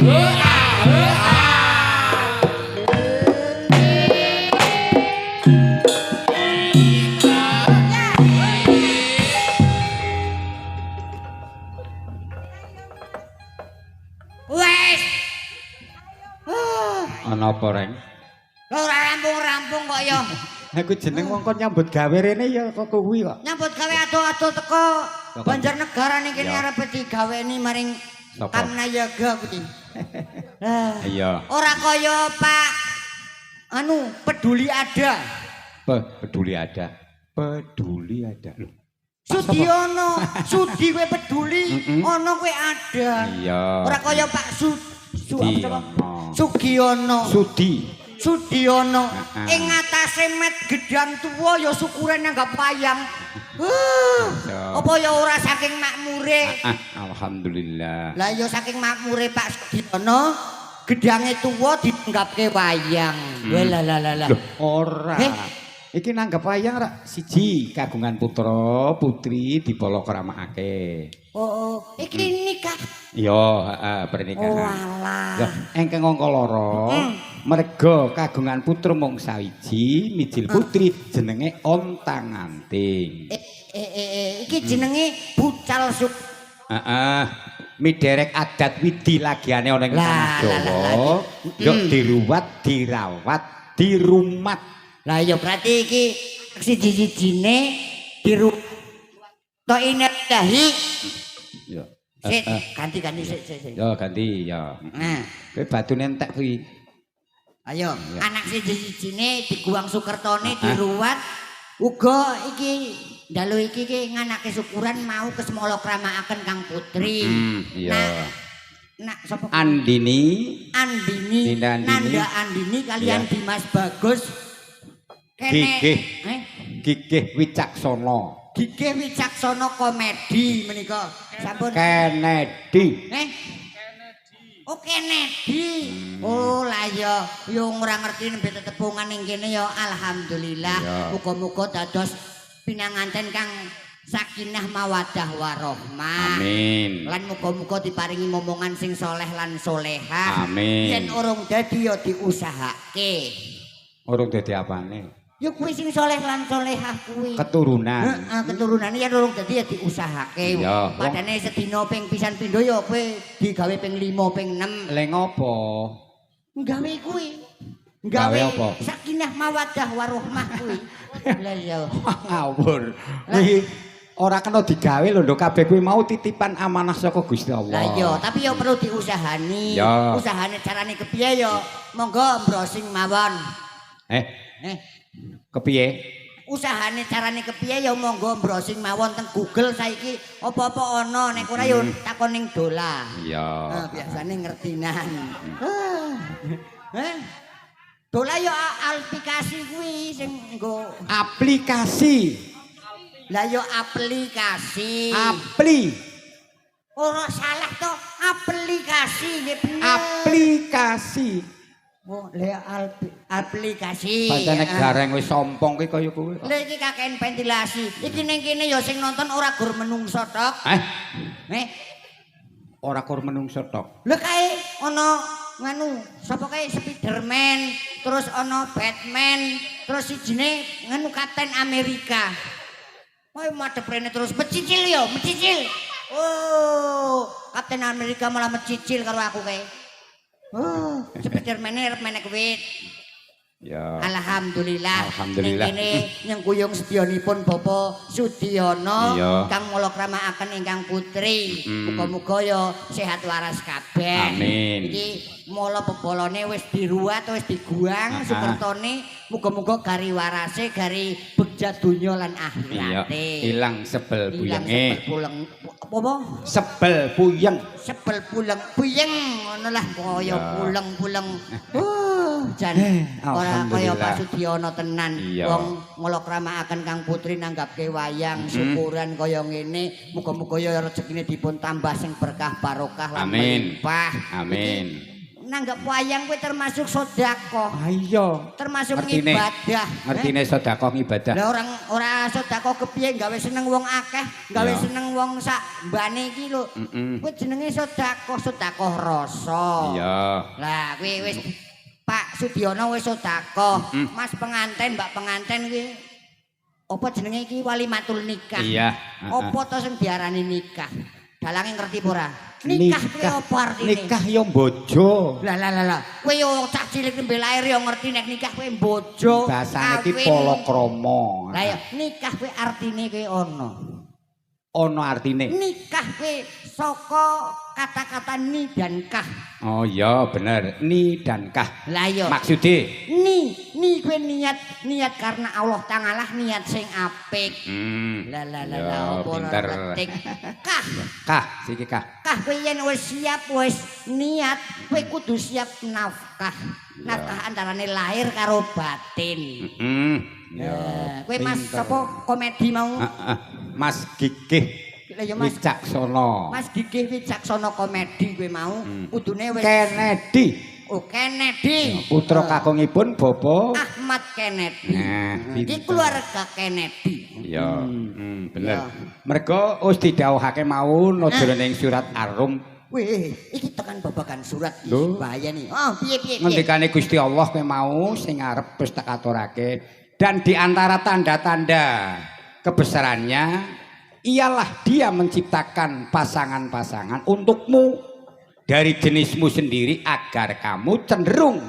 Wes. Ana apa, Reng? Ora rampung-rampung kok ya. Aku jeneng wong kon nyambut gawe rene ya kok kuwi kok. Nyambut gawe ado-ado teko Banjarnegara ning kene arep digaweni maring Kamnayaga kuwi. Lah. Iya. Ora kaya Pak peduli ada. Peduli ada. Peduli ada. Loh. Sudiono, Sudi kowe peduli, ana kowe ada. Iya. Ora kaya Pak Sugiono. Sudiono ing ngatasé met gedang tuwa ya syukuran nanggap wayang. Apa ya ora saking makmure? Alhamdulillah. Lah ya saking makmure Pak Sudiono, gedange tuwa dinanggapke wayang. Lah. Ora. Iki nanggap wayang ra siji kagungan putra putri dipolokramakake. Oh, iki nikah. Iya, heeh, pernikahan. Oh alah. Ya, engkang angka loro, merga kagungan putra mung sawiji, mijil putri jenenge Ontang-Anting. Iki jenenge Bucal Suk. Heeh. Miderek adat widi lagiane ana ing tanah Jawa. Yo diruwat, dirawat, dirumat. Lah ya berarti iki siji-sijine diru to inetahi. Ya. Ganti sik. Ya ganti ya. Nah, kowe batune entek kuwi. Ayo, anak siji-sijine diguwang Sukertone diruwat. Uga iki dalu iki nganake syukuran mau kesemolo kramakaken Kang Putri. Iya. Nak sapa? Andini. Nanda Andini kalian Dimas Bagus. Gigih Wicaksana. Gigih Wicaksana komedi menika. Sampun. Kennedy. Oh Kennedy. Oh lah ya, yo ora ngerti nembe tetepungan ning kene ya alhamdulillah. Muga-muga dados pinanganten kang sakinah mawaddah warahmah. Amin. Lan muga-muga diparingi momongan sing soleh lan solehah. Amin. Yen urung dadi ya diusahake. Urung dadi apane? Ya kuwi sing soleh lan solehah kuwi. Keturunan. Heeh, keturunan yen urung dadi ya diusahake. Padane sedina ping pisan pindho ya kowe digawe ping 5 ping 6. Le ngopo? Gawe kuwi. Gawe apa? Sakinah mawaddah warahmah kuwi. Lah ya. Ngawur. Kuwi ora kena digawe lho nduk kabeh kuwi mau titipan amanah saka Gusti Allah. Lah iya, tapi ya perlu diusahani. Usahane carane kepiye ya? Monggo browsing mawon. Kepiye? Usahane carane kepiye ya monggo browsing mawon teng Google saiki apa-apa ana nek ora ya takon ning Dola. Iya. Biasane ngertinan. Dola ya aplikasi kuwi sing nggo aplikasi. Lah ya aplikasi. Ora salah to, aplikasi nggih bener. Aplikasi. Oh, le aplikasi. Bacane gareng wis sompong ki kaya kuwi. Lha iki kakean ventilasi. Iki ning kene ya sing nonton ora gur menungso tok. Ora gur menungso tok. Lha kae ana nganu, sapa kae Spiderman, terus ana Batman, terus sijine nganu Kapten Amerika. Wah, madhep rene terus mecicil ya, mecicil. Oh, Kapten Amerika malah mecicil karo aku kae. Oh, Spiderman arep menek wit. Ya. Alhamdulillah. Alhamdulillah. Ning kene nyengkuyung sedyanipun Bapak Sudiono kang mulakramakaken ingkang putri. Muga-muga ya sehat waras kabeh. Amin. Iki mula pebolone wis diruwat, wis diguang, Sukertone muga-muga gari warase, gari bejat donya lan akhirate. Ilang sebel buyenge. Apa? Sebel puyeng. Sebel puyeng ngono lah kaya puleng-puleng. Jan ora kaya Pak Sudiono tenan. Wong ngolokramakaken Kang Putri nanggapke wayang syukuran kaya ngene, muga-muga ya rezekine dipun tambah sing berkah barokah lan melimpah. Amin. nanggep wayang kuwi termasuk sedekah. Ayo. Termasuk ibadah. Ngertine sedekah ibadah. Lah ora sedekah kepiye gawe seneng wong akeh, gawe seneng wong sak mbane iki lho. Kuwi jenenge sedekah rasa. Iya. Lah kuwi wis Pak Sudiono wis sedekah. Mas penganten, Mbak penganten kuwi apa jenenge iki walimatul nikah. Iya. Apa to sing diarani nikah? Dalange ngerti apa ora? Nikah kuwi apa artine? Nikah yo bojo. Lah. Kowe yo cah cilik nembe lair yo ngerti nek nikah kuwi bojo. Basane iki palakrama. Lah ya nikah kuwi artine kuwi ana. Ana artine. Nikah kuwi saka kata-kata ni dan kah. Oh iya bener, ni dan kah. Lah ya. Maksude ni kuwi niat karena Allah Taala niat sing apik. Lah apa pinter. penting. Kah, siki kah. Kah kowe yen wis siap wis niat kowe kudu siap nafkah. Nafkah antarane lahir karo batin. Kowe Mas sapa komedi mau? Mas Gigih Wicaksana. Mas Gigih Wicaksana komedi kowe mau kudune wis Kennedy. Oh Kennedy. Putra kakungipun Bapak Ahmad Kennedy. Nah, iki keluarga Kennedy. Iya, bener. Mergo wis didhawuhake mau jroning surat Ar-Rum. Wih, iki tekan babagan surat Lho. bahaya nih. Oh, piye. Ngendikane Gusti Allah kowe mau sing arep wis tak aturake dan di antara tanda-tanda kebesarannya ialah dia menciptakan pasangan-pasangan untukmu dari jenismu sendiri agar kamu cenderung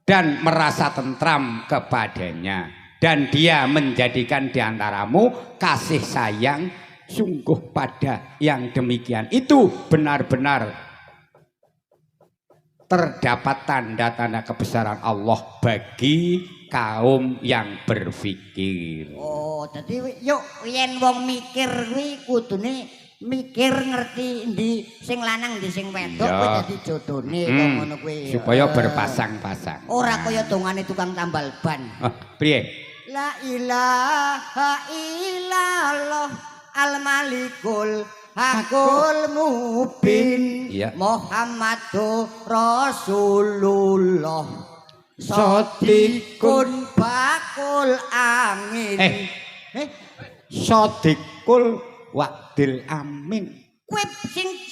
dan merasa tentram kepadanya dan dia menjadikan di antaramu kasih sayang sungguh pada yang demikian itu benar-benar terdapat tanda-tanda kebesaran Allah bagi kaum yang berpikir. Oh, dadi yuk yen wong mikir kuwi kudune mikir ngerti endi sing lanang endi sing wedok kuwi dadi jodone kok ngono kuwi. Supaya berpasang-pasang. Ora kaya dongane tukang tambal ban. Priye? La ilaha illallah al-malikul hakul mubin Muhammadur Rasulullah Sodikun bakul angin. Sodikul wakdil amin. Kuwi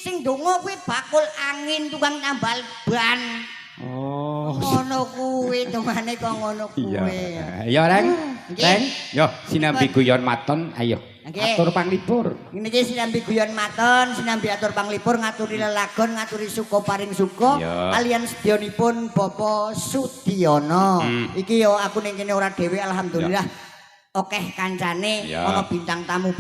sing donga kuwi bakul angin tukang tambal ban. Oh. Ngono kuwi dongane kok ngono kuwi. Ya Reng. Reng, yo sinambi guyon maton ayo. Atur panglipur. Niki sinambi guyon maton, sinambi atur panglipur ngaturi lelagon, ngaturi suka paring suka kalian sedyanipun Bapak Sudiono. Iki yo aku ning kene ora dhewe alhamdulillah. Okeh kancane ana bintang tamu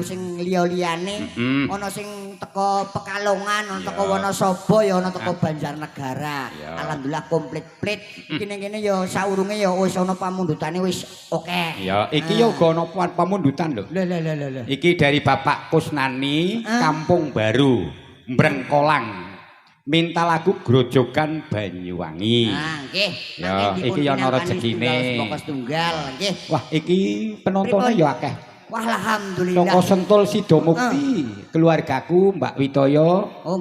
sing liya-liyane ana sing teko Pekalongan ana teko Wonosobo ya ana teko Banjarnegara alhamdulillah komplit plit iki ning kene ya saurunge ya wis ana pamundhutane wis okeh ya iki ya uga ana pamundutan lho lho iki dari Bapak Kusnani Kampung Baru Mbrengkolang minta lagu Grojogan Banyuwangi. Nah, nggih. Ya, iki ya ana rezekine. Fokus tunggal, nggih. Wah, iki penontonnya ya akeh. Wah, alhamdulillah. Saka Sentul Sidomukti, keluargaku Mbak Witoyo,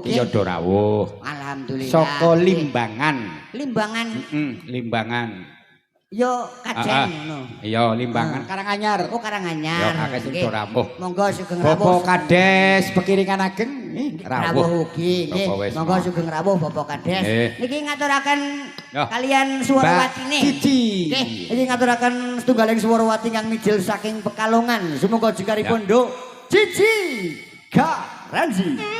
iya do rawuh. Alhamdulillah. Saka Limbangan. Limbangan. Yo Kajen ngono. Iya, Limbangan Karanganyar. Oh, Karanganyar. Yo akeh sing do rawuh. Monggo sugeng rawuh. Bapak Kades Pekiringan Ageng rawuh ugi nggih. Monggo sugeng rawuh Bapak Kades. Niki ngaturaken kalian Suwarawatine. Nggih, iki ngaturaken setunggaling Suwarawati kang mijil saking Pekalongan. Sumangga jikaripun nduk Cici Garanzi.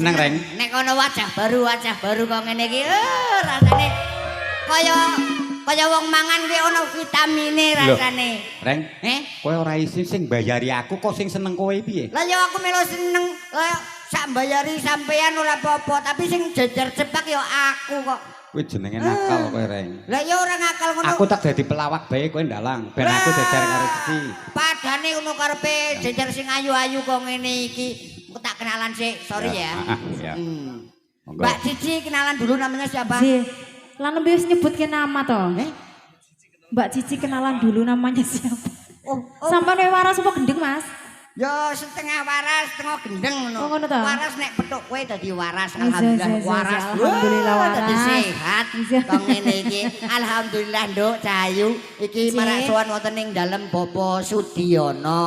Seneng Reng. Nek kono wajah baru kok ngene iki rasane kaya wong mangan kuwi ana vitamine rasane. Reng, kowe ora isin sing bayari aku kok sing seneng kowe piye? Lah ya aku melu seneng sak bayari sampean ora apa-apa, tapi sing jejer cepak ya aku kok. Kuwi jenenge nakal kowe Reng. Lah ya ora ngakal ngono. Aku tak dadi pelawak bae kowe ndalang ben aku jejer karo Cici. Padane ngono karepe jejer sing ayu-ayu kok ngene iki. Aku tak kenalan sih, sorry ya. Ya. Mbak Cici kenalan dulu namanya siapa? Lan wis nyebutke nama toh. Mbak Cici kenalan dulu namanya siapa? Sampai waras apa gendeng Mas? Ya setengah waras, setengah gendeng ngono. Oh, ngono ta? Waras nek petuk kowe dadi waras, Iya, alhamdulillah iya, iya, waras. alhamdulillah Wah, waras. dadi sehat. Kok ngene iki. Alhamdulillah Nduk Cahayu iki marak sowan wonten ing dalem Bapak Sudiono.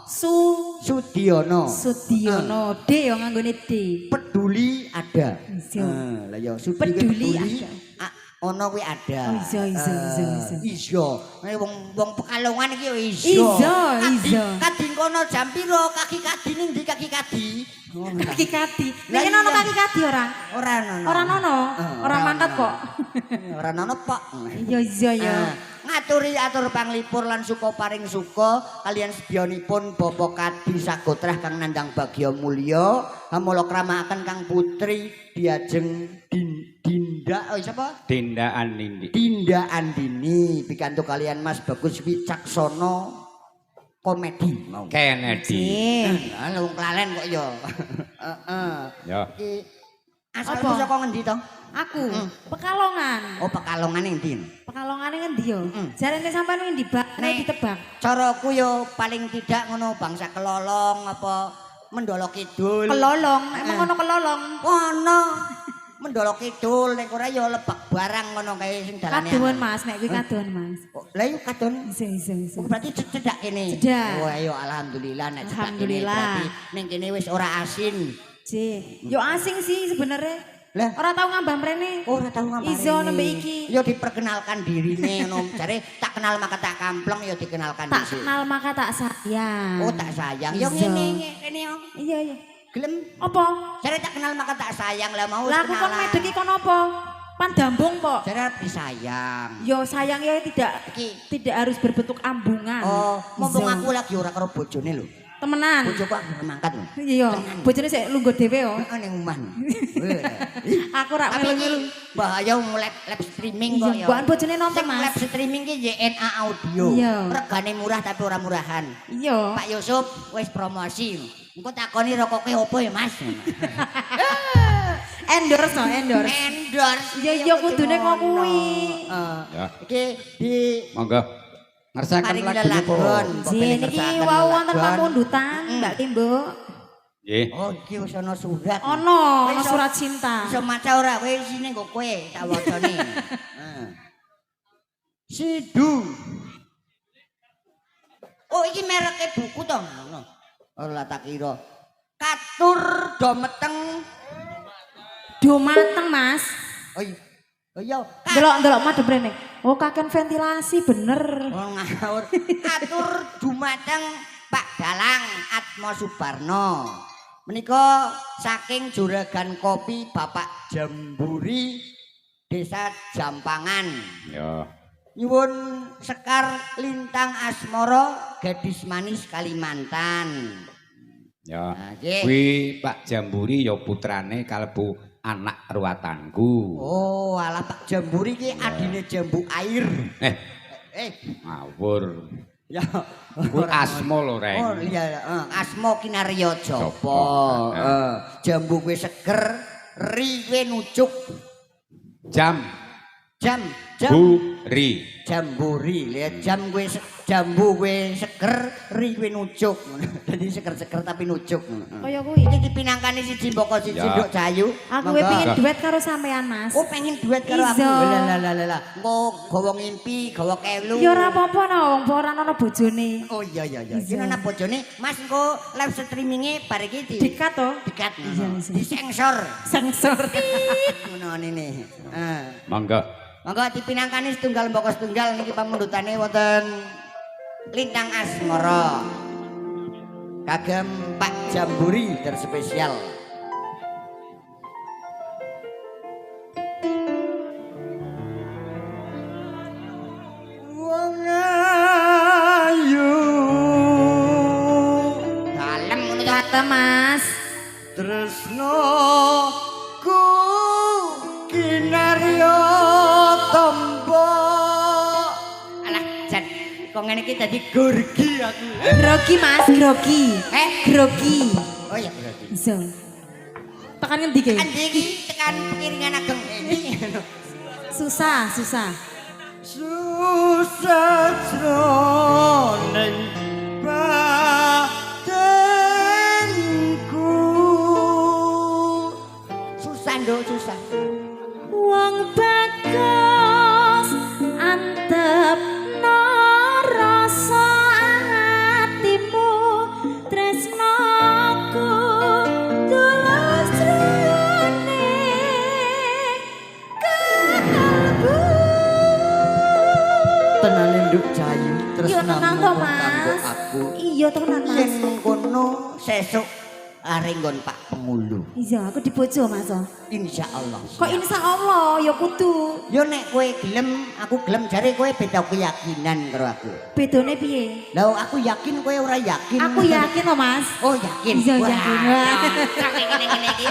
Sudiono. Sudiono. D ya nganggone D. Peduli ada. Iya. Lah ya Sudi Peduli peduli. ada. Ono kuwi ada. Oh, iso. Iso. Nek wong Pekalongan iki yo iso. Iso. Kading kono jam piro? Kaki kadi ning ndi kaki kadi? Kaki kati. Lah Nek ono iya. kaki kati ora? Ora nono. Ora nono. Ora mangkat kok. Ora nono pok. Iya ya. Ngaturi atur panglipur lan suka paring suka kalian sedyanipun Bapak Kadi Sagotrah kang nandang bagya mulya hamala kramakaken Kang Putri diajeng Dinda sapa? Dinda Andini. Dinda Andini pikantuk kalian Mas Bagus Wicaksono komedi mau. Kennedy. Lah wong klalen kok ya. Heeh. Ya. Iki asalmu saka ngendi to? Aku Pekalongan. Oh Pekalongan ning ndi? Pekalongane ngendi yo? Jarene sampean ngendi Bak? Nek ditebak. Caraku yo paling tidak ngono bangsa kelolong apa Mendolo Kidul. Kelolong, emang ono kelolong. Ono Mendolo Kidul nek ora yo lebak barang ngono kae sing dalane. Kaduan Mas, nek kuwi kaduan Mas. Lah yo kadon. Iso. Berarti cedak kene. Cedak. Oh ayo alhamdulillah nek cedak kene Alhamdulillah. berarti ning kene wis ora asin. Yo asing sih sebenarnya. Lah Ora tau ngambah mrene. ora tau ngambare. Iso nembe iki. Yo diperkenalkan dirine ngono. Jare tak kenal maka tak kampleng yo dikenalkan Tak dhisik. kenal maka tak sayang. Oh tak sayang. Yo Iso. ngene kene yo. Iya. Gelem. Apa? Jare tak kenal maka tak sayang lah mau Lah aku kon medek iki kon apa? Pandambung kok. Jare disayang. Yo sayang ya tidak harus berbentuk ambungan. Oh, mumpung Iso. aku lagi ora karo bojone lho. Temenan. Bojoku aku mangkat lho. Iya, bojone sik lungguh dhewe yo. Heeh ning omah. Aku rak Tapi melu-melu. iki bahaya live streaming kok ya. Iya, mbok bojone nonton Sing Mas. live streaming ki YNA Audio. Iya. Regane murah tapi ora murahan. Iya. Pak Yusuf wis promosi. Engko takoni rokoke opo ya Mas? Endorse no, endorse. Endorse. Iya kudune kok kuwi. Ya. Iki di Monggo. Ngersaken paring lagu lelagon. napa? Jen iki wau wonten pamundutan, Mbak Timbo. Nggih. Oh, iki wis ana surat. Ono Iso- surat cinta. Iso maca ora kowe isine nggo kowe tak wacane. Sidu. Oh, iki mereke buku to ngono. Ora tak kira. Katur do meteng. Do mateng, Mas. Oh iya. Oh iya. Delok-delok madhep rene. Oh, kaken ventilasi bener. Oh ngawur. Katur dumateng Pak Dalang Atmo Subarno. Menika saking Juragan Kopi Bapak Jamburi Desa Jampangan. Ya. Nyuwun Sekar Lintang Asmoro Gadis Manis Kalimantan. Ya. Nah, nggih. Kuwi Pak Jamburi ya putrane kalebu anak ruwatanku. Oh, alah Pak Jamburi ki adine Jambu Air. Ngawur. Ya. Kuwi asma lho, Reng. Oh iya, Asma Kinarya Japa. Japa. Jambu kuwi seger, riwe nucuk. Jam Buri. Jamburi. Lihat jambu kuwi seger, riwe nucuk. Dadi seger-seger tapi nucuk. Kaya kuwi. Iki dipinangkani siji mboko siji Ya. Nduk Cahayu. Aku pengen duet karo sampean, Mas. Oh pengen duet karo aku. Iso. Lah. Engko gawa ngimpi, gawa kelu. Ya ora apa-apa no, wong ora ana bojone. Oh iya. Iso. Iki ana bojone, Mas engko live streaminge bar iki Dikat to. dikat. Iya. Disensor. Sensor. Ngono ini. Monggo. Monggo dipinangkani setunggal mboko setunggal niki pamundhutane wonten Lintang Asmara. Kagem Pak Jamburi terspesial. lah Mas. Tresno ku kinarya tombo. Alah jan kok ngene iki dadi gorgi aku. Grogi Mas, grogi. Grogi. Oh ya berarti. Iso. Tekan ngendi ki? Endi iki tekan pengiringan ageng ini. Susah, susah. Susah jroning badanku. Susah nduk, susah. Wong bagus antep rasa atimu tresnaku tulus jroning kalbu. Tenane nduk Jayu Iya tenang to kanggo Mas. aku. Iya tenan Mas. Yen mengkono sesuk are nggon Pak Pengulu. Iya aku dibojo Mas. Insyaallah. Kok insyaallah ya kudu. Yo nek kowe gelem, aku gelem jare kowe beda keyakinan karo aku. Bedone piye? Lah aku yakin kowe ora yakin. Aku yakin loh Mas. Oh yakin. Iya Wah, yakin. cocok iki ngene iki.